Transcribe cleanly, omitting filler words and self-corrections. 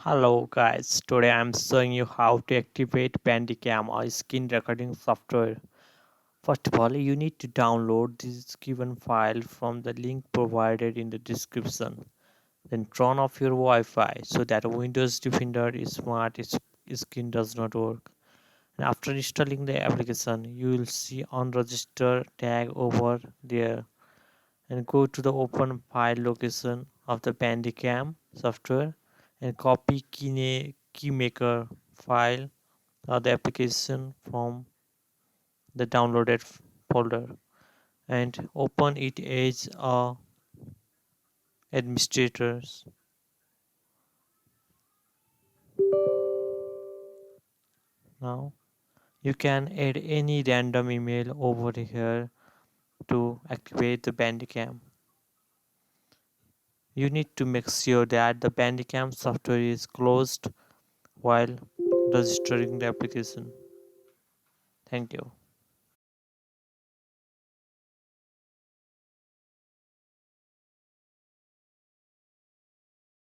Hello guys, today I'm showing you how to activate Bandicam or screen recording software. First of all, you need to download this given file from the link provided in the description. Then turn off your Wi-Fi so that Windows Defender is smart screen does not work. And after installing the application, you will see unregistered tag over there and go to the open file location of the Bandicam software and copy keymaker file or the application from the downloaded folder and open it as a administrators. Now you can add any random email over here to activate the Bandicam. You need to make sure that the Bandicam software is closed while registering the application. Thank you.